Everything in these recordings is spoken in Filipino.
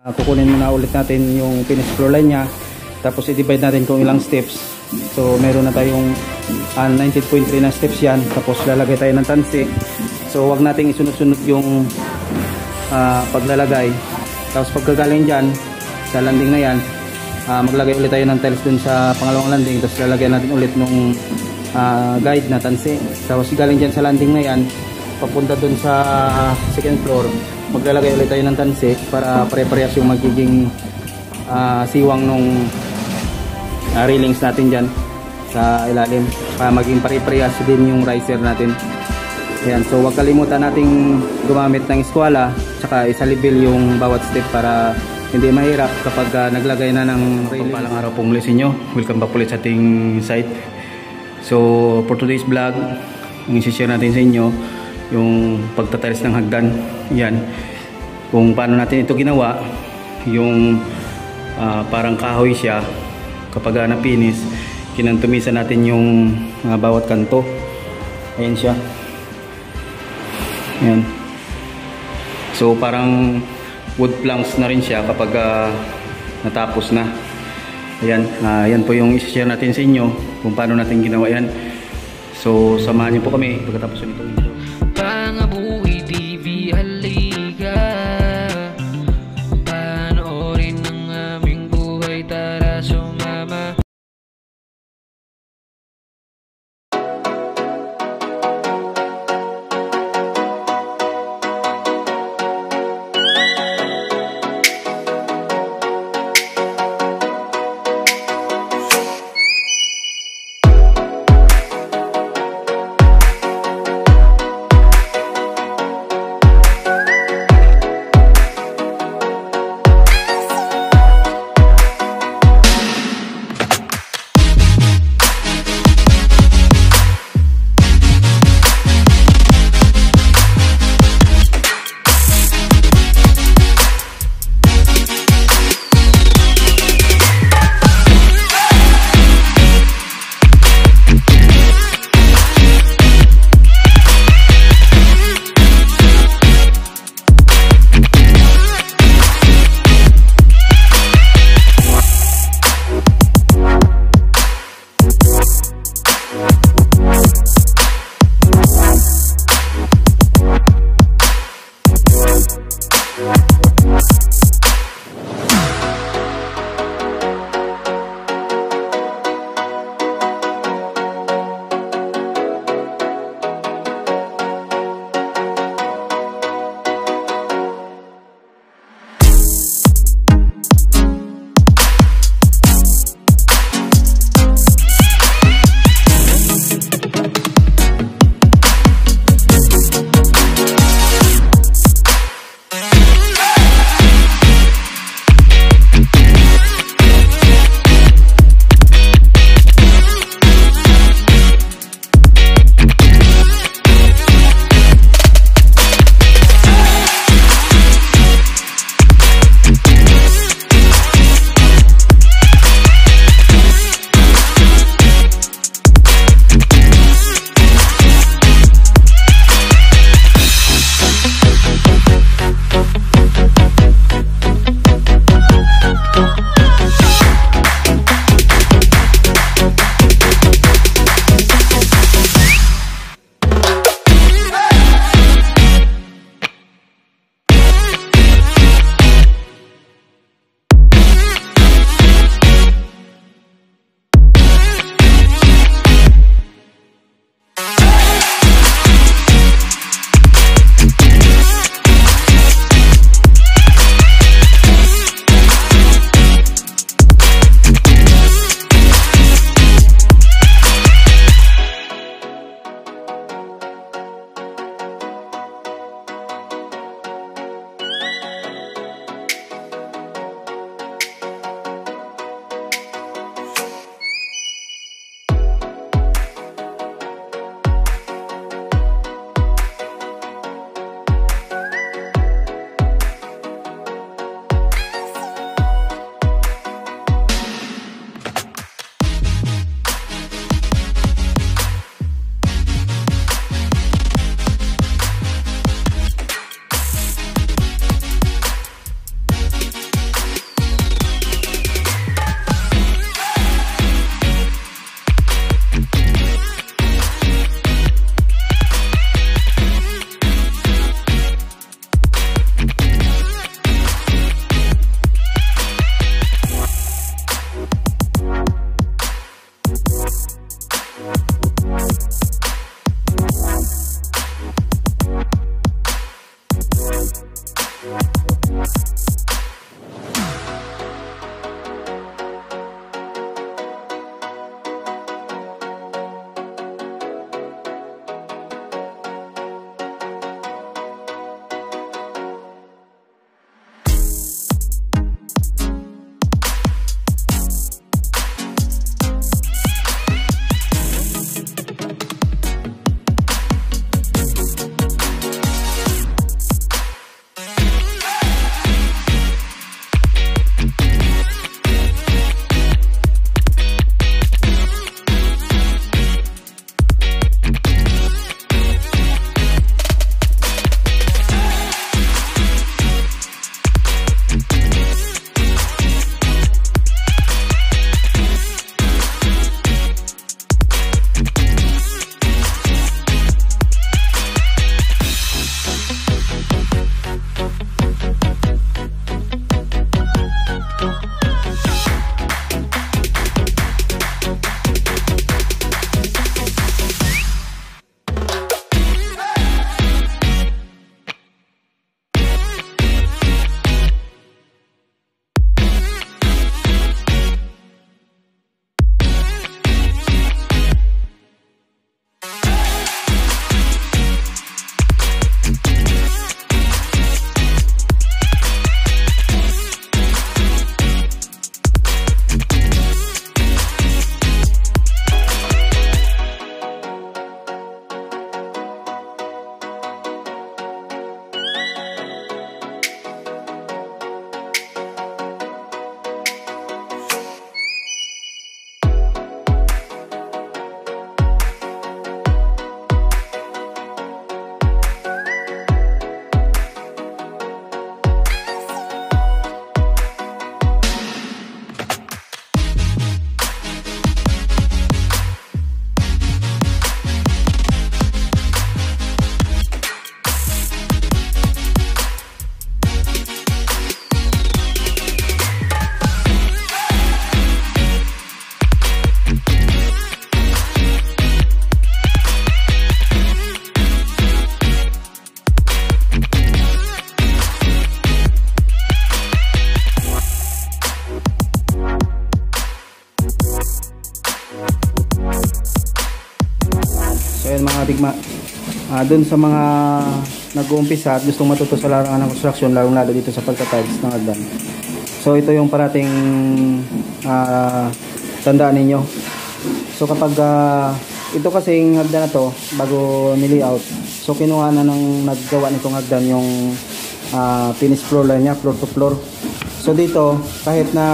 Kukunin muna ulit natin yung finish floor line niya, tapos i-divide natin kung ilang steps. So meron na tayong 19.3 na steps yan, tapos lalagay tayo ng tansi. So wag nating isunod-sunod yung paglalagay. Tapos pagkagaling dyan sa landing na yan, maglagay ulit tayo ng tiles dun sa pangalawang landing, tapos lalagyan natin ulit nung guide na tansi. Tapos galing dyan sa landing na yan papunta dun sa second floor, maglalagay ulit tayo ng tansi para pare-parehas yung magiging siwang nung railings natin dyan sa ilalim, para maging pare-parehas din yung riser natin. Ayan, so huwag kalimutan nating gumamit ng eskwala tsaka isalibil yung bawat step para hindi mahirap kapag naglagay na ng railing. Palang araw pong muli sa inyo, welcome back ulit sa ating site. So for today's vlog, ang isi-share natin sa inyo yung pagtatiles ng hagdan. Yan, kung paano natin ito ginawa, yung parang kahoy siya. Kapag napinis, kinantumisan natin yung bawat kanto. Ayan siya. Ayan. So parang wood planks na rin siya kapag natapos na. Ayan, yan po yung isi-share natin sa inyo kung paano natin ginawa yan. So samahan niyo po kami pagkatapos nito. Pangabuhi TV halika, panoorin ang aming buhay, tara sumama. paradigma dun sa mga nag-uumpisa at gustong matuto sa larangan ng construction, lalong-lalo dito sa pagtatiles ng hagdan. So ito yung parating tandaan ninyo. So kapag ito kasing hagdan na to, bago ni-layout, so kinuha na ng naggawa nitong hagdan yung finish floor line niya, floor to floor. So dito, kahit na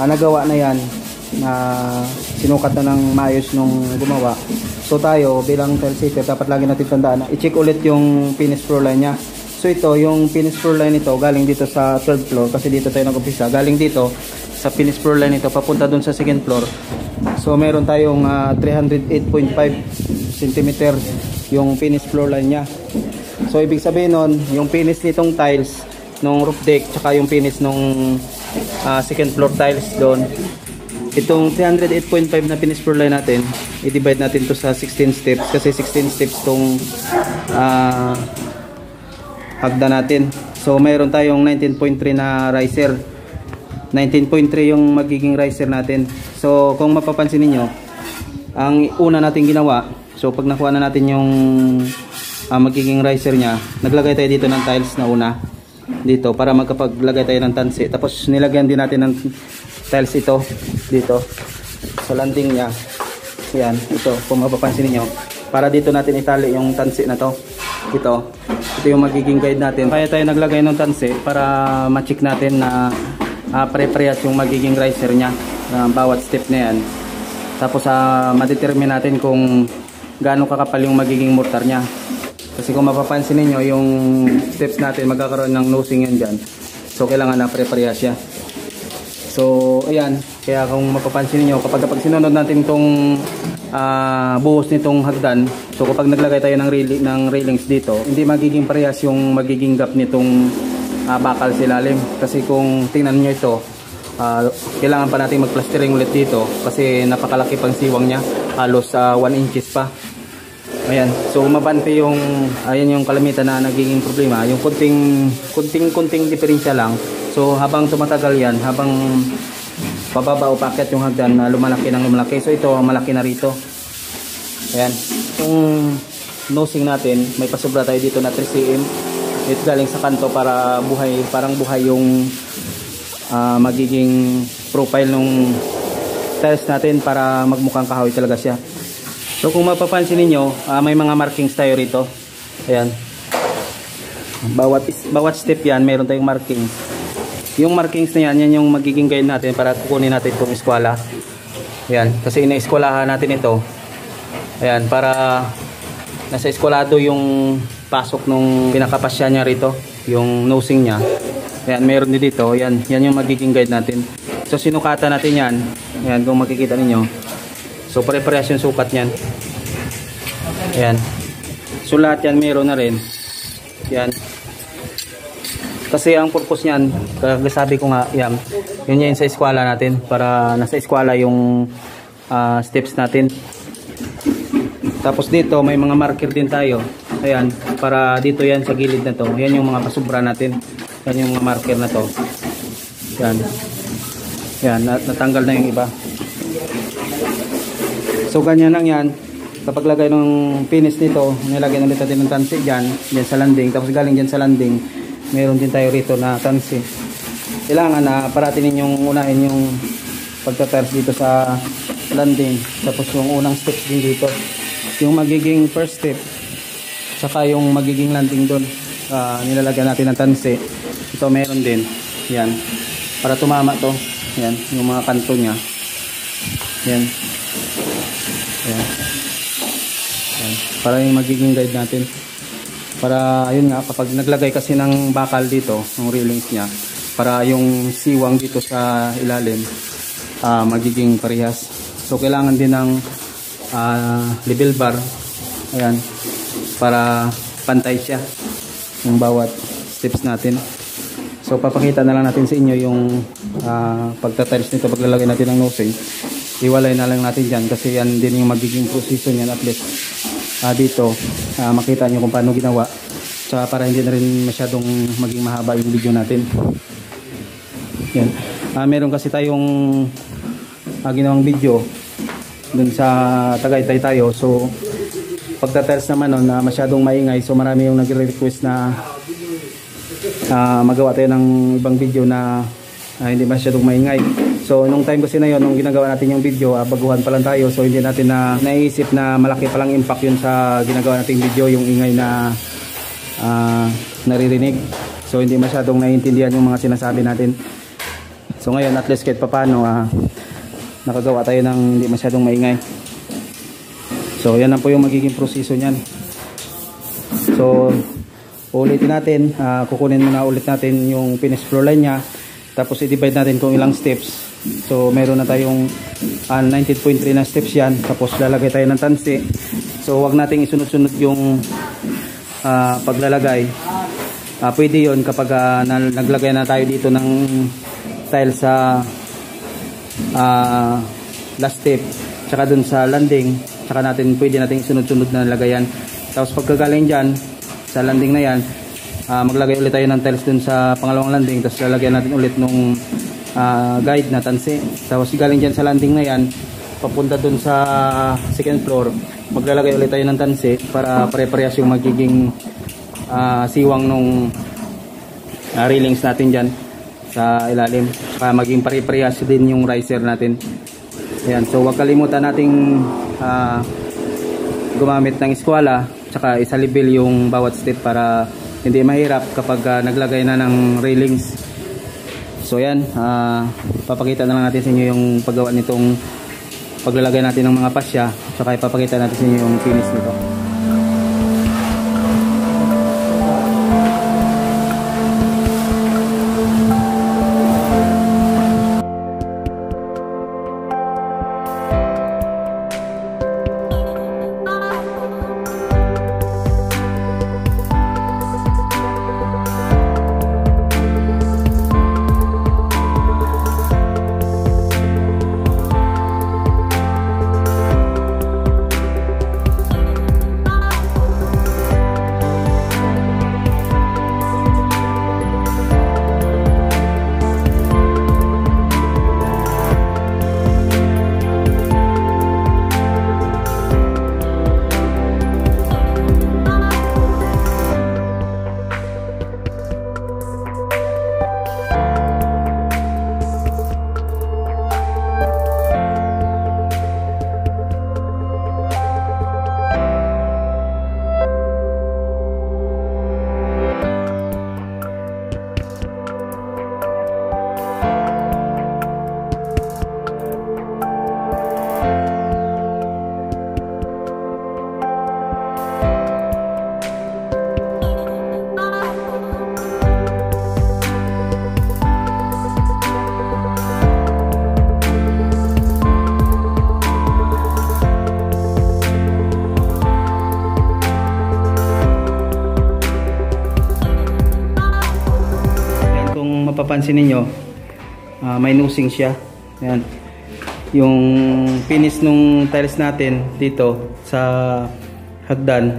nagawa na yan, na sinukat na ng maayos nung gumawa, so tayo bilang tile setter, dapat lagi natin tandaan na i-check ulit yung finish floor line niya. So ito, yung finish floor line nito, galing dito sa third floor, kasi dito tayo nag-umpisa, galing dito sa finish floor line nito, papunta dun sa second floor. So meron tayong 308.5 cm yung finish floor line niya. So ibig sabihin nun, yung finish nitong tiles nung roof deck, tsaka yung finish nung second floor tiles doon, itong 308.5 na finish floor line natin, i-divide natin to sa 16 steps, kasi 16 steps tong hagdan natin. So mayroon tayong 19.3 na riser, 19.3 yung magiging riser natin. So kung mapapansin niyo, ang una natin ginawa, so pag nakuha na natin yung magiging riser nya, naglagay tayo dito ng tiles na una dito para magkapaglagay tayo ng tansi. Tapos nilagyan din natin ng tiles ito dito sa landing nya. Yan, ito kung mapapansin niyo, para dito natin itali yung tansi na to. Ito yung magiging guide natin. Kaya tayo naglagay ng tansi para ma-check natin na pare-parehas yung magiging riser nya, bawat step na yan. Tapos ma-determine natin kung gaano kakapal yung magiging mortar nya. Kasi kung mapapansin niyo, yung steps natin magkakaroon ng nosing yan dyan. So kailangan na pare-parehas siya. So ayan, kaya kung mapapansin niyo, kapag sinunod natin itong buhos nitong hagdan, so kapag naglagay tayo ng railings dito, hindi magiging parehas yung magiging gap nitong bakal sa ilalim. Kasi kung tingnan niyo ito, kailangan pa natin mag-plastering ulit dito kasi napakalaki pang siwang niya, halos 1 inches pa. Ayan, so mabante yung, ayan yung kalamitan na nagiging problema, yung kunting diferensya lang. So habang tumatagal yan, habang pababa o paakyat yung hagdan, lumalaki ng lumalaki. So ito, malaki na rito. Ayan, yung nosing natin, may pasobra tayo dito na 3 cm. Ito galing sa kanto para buhay, parang buhay yung magiging profile ng tiles natin para magmukhang kahoy talaga siya. So kung mapapansin niyo, may mga markings tayo rito. Ayan. Bawat step yan, meron tayong markings. Yung markings na yan, yan yung magiging guide natin para kukunin natin itong eskwela. Ayan, kasi ina-eskwelahan natin ito. Ayan, para nasa eskwelado yung pasok nung pinakapasya niya rito, yung nosing niya. Ayan, meron din dito. Ayan, yan yung magiging guide natin. So sinukatan natin yan. Ayan, kung makikita ninyo. So pare-parehas yung sukat niyan. Ayan. So lahat yan meron na rin. Yan. Kasi ang purpose niyan, sabi ko nga, yan, yun yan sa eskwela natin. Para nasa eskwela yung steps natin. Tapos dito may mga marker din tayo. Ayan. Para dito yan sa gilid na to. Yan yung mga pasubra natin. Yan yung mga marker na to. Yan. Yan. Natanggal na yung iba. So ganyan lang yan. Kapag lagay ng finish nito, nilagay ulit natin ng tansi dyan sa landing. Tapos galing dyan sa landing, meron din tayo rito na tansi. Kailangan na parati ninyong unahin yung pagtatiles dito sa landing. Tapos yung unang step din dito, yung magiging first step, saka yung magiging landing doon, nilalagyan natin ng tansi. Ito meron din. Yan. Para tumama to. Yan. Yung mga kanto nya. Yan. Ayan. Ayan. Para yung magiging guide natin. Para ayun nga, kapag naglagay kasi ng bakal dito, ng railings nya, para yung siwang dito sa ilalim magiging parehas. So kailangan din ng level bar. Ayan. Para pantay siya yung bawat steps natin. So papakita na lang natin sa inyo yung pagtatiles nito, paglalagay natin ng nosing. Iwalay na lang natin dyan kasi yan din yung magiging proseso yan, at least dito makita nyo kung paano ginawa, tsaka para hindi na rin masyadong maging mahaba yung video natin. Yan. Meron kasi tayong ginawang video dun sa Tagaytay tayo, so pagta-tiles naman nun na masyadong maingay, so marami yung nagre-request na magawa tayo ng ibang video na hindi masyadong maingay. So nung time kasi na yon, nung ginagawa natin yung video, baguhan pa lang tayo, so hindi natin na naisip na malaki palang impact yun sa ginagawa nating video, yung ingay na naririnig. So hindi masyadong naiintindihan yung mga sinasabi natin. So ngayon at least kahit papano nakagawa tayo ng hindi masyadong maingay. So yan lang po yung magiging proseso niyan. So ulitin natin, kukunin muna ulit natin yung finished floor line nya, tapos i-divide natin kung ilang steps. So meron na tayong 19.3 na steps yan, tapos lalagay tayo ng tansi. So wag nating isunod-sunod yung paglalagay. Pwede yon kapag naglagay na tayo dito ng tile sa last step, tsaka dun sa landing, tsaka pwede natin isunod-sunod na lagayan. Tapos pagkagaling dyan sa landing na yan, maglagay ulit tayo ng tiles dun sa pangalawang landing, tapos lalagyan natin ulit nung guide na tansi. Tapos galing dyan sa landing na yan papunta dun sa second floor, maglalagay ulit tayo ng tansi para pare-parehas yung magiging siwang nung railings natin dyan sa ilalim, para maging pare-parehas din yung riser natin. Ayan, so huwag kalimutan nating gumamit ng eskwala, tsaka isa-level yung bawat step para hindi mahirap kapag naglagay na ng railings. So yan, papakita na lang natin sa inyo yung paggawa nitong paglalagay natin ng mga pasya, tsaka ipapakita natin sa inyo yung finish nito. Mapapansin ninyo, may nosing siya. Ayan. Yung finish nung tiles natin dito sa hagdan,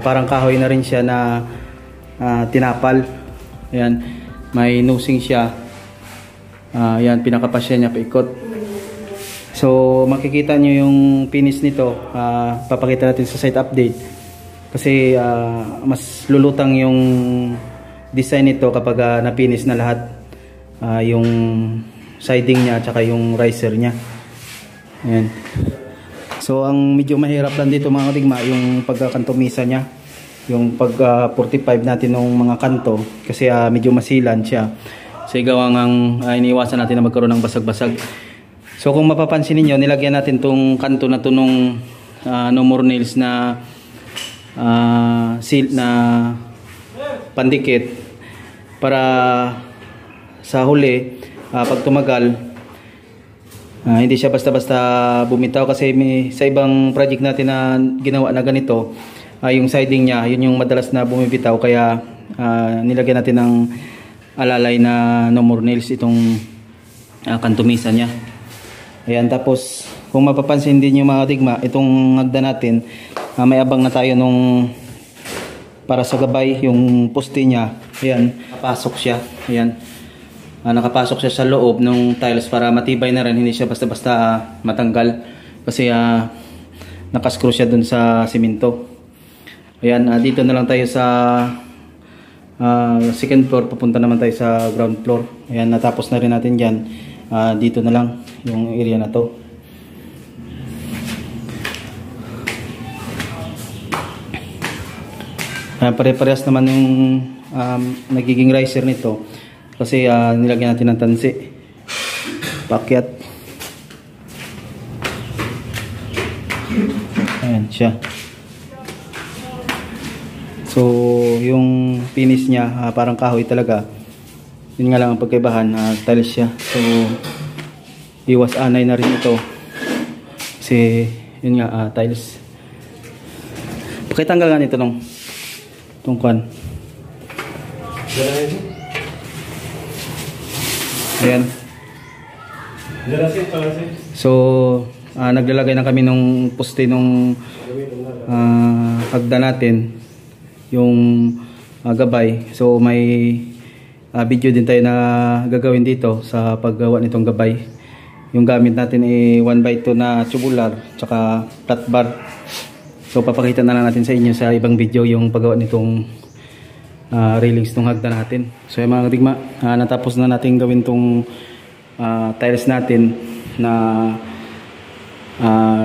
parang kahoy na rin siya na tinapal. Ayan. May nosing siya. Ayan, pinakapasya niya paikot. So makikita nyo yung finish nito. Papakita natin sa site update. Kasi mas lulutang yung design nito kapag na-finish na lahat. Yung siding niya tsaka yung riser niya. Ayan. So ang medyo mahirap lang dito mga kadigma, yung pagkakantomisa niya, yung pag 45 natin ng mga kanto, kasi medyo masilan siya. So igawang iniiwasan natin na magkaroon ng basag-basag. So kung mapapansin niyo, nilagyan natin tong kanto na to nung no more nails na seal na pandikit, para sa huli pag tumagal hindi siya basta-basta bumitaw. Kasi sa ibang project natin na ginawa na ganito, yung siding niya, yun yung madalas na bumibitaw, kaya nilagyan natin ng alalay na no more nails itong kantumisa niya. Ayan, tapos kung mapapansin din yung mga digma, itong hagda natin, may abang na tayo nung para sa gabay, yung poste niya. Ayan, nakapasok siya. Ayan, nakapasok siya sa loob ng tiles para matibay na rin, hindi siya basta-basta matanggal, kasi nakascrew siya dun sa simento. Ayan, dito na lang tayo sa second floor, papunta naman tayo sa ground floor. Ayan, natapos na rin natin dyan. Dito na lang yung area na to. Pare-parehas naman yung nagiging riser nito kasi nilagyan natin ng tansi pakyat. Ayan siya. So yung finish niya parang kahoy talaga. Yun nga lang ang pagkaibahan, tiles siya. So iwas anay na rin ito kasi yun nga tiles. Pakitanggal nga nito nung tungkuan. Ayan. So naglalagay na kami nung poste nung hagdan natin yung gabay. So may video din tayo na gagawin dito sa paggawa nitong gabay. Yung gamit natin ay 1x2 na tubular tsaka flat bar. So papakita na lang natin sa inyo sa ibang video yung paggawa nitong railings nung hagdan natin. So yung mga kadigma, natapos na natin gawin tong tiles natin na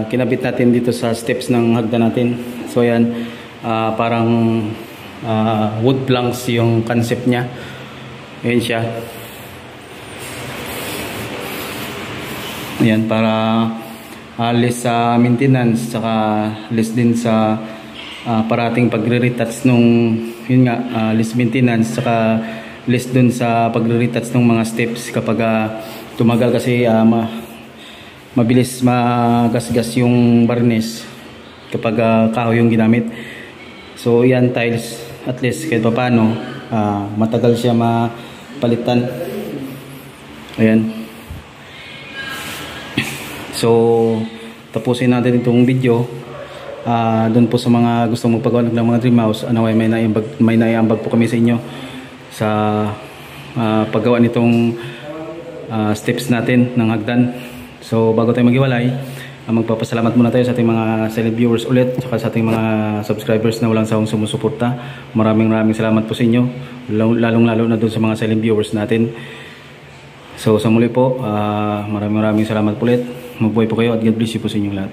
kinabit natin dito sa steps ng hagdan natin. So yan, parang wood planks yung concept nya. Ayan siya. Ayan, para less sa maintenance saka less din sa parating pagre-retouch nung yun nga, less maintenance saka less dun sa pagre-retouch ng mga steps kapag tumagal kasi mabilis magasgas yung barnes kapag kahoy yung ginamit. So yan, tiles at least kahit pa paano matagal siya mapalitan. Ayan. So tapusin natin itong video. Doon po sa mga gustong magpagawa ng mga dream house, may naiambag po kami sa inyo sa paggawa nitong steps natin ng hagdan. So bago tayo maghiwalay, magpapasalamat muna tayo sa ating mga silent viewers ulit, saka sa ating mga subscribers na walang sawang sumusuporta. Maraming salamat po sa inyo, lalong lalo na doon sa mga silent viewers natin. So sa muli po, maraming salamat po ulit. Mabuhay po kayo at God bless you po sa inyong lahat.